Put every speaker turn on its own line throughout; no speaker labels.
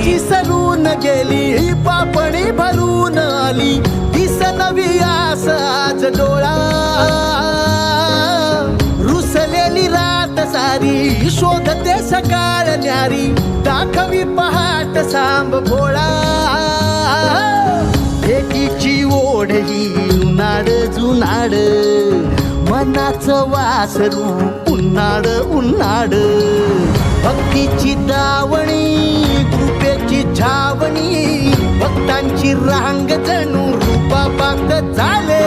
पापाची सरून गेली ही पापणी भरून आली दिस नवी आस आज डोळा रुसलेली रात सारी शोधते सकाळ न्यारी दाखवी पहाट सांब भोळा एकीची ओढ ही उन्हाळ जुनाड मनाचं वासरू उन्हाळ उन्हाळ भक्तीची दावणी कृपेची छावणी भक्तांची रांग जणू रूपाबाग झाले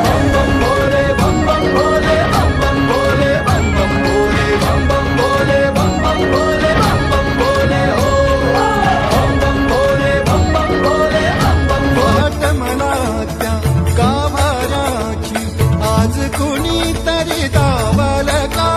बम बम भोले बम बम भोले बम बम भोले बम बम भोले बम बम भोले बम बम भोले बम बम भोले हो बम बम भोले बम बम भोले बम बम भोले
मनाच्या गाभाराची आज कुणी तरी दावल का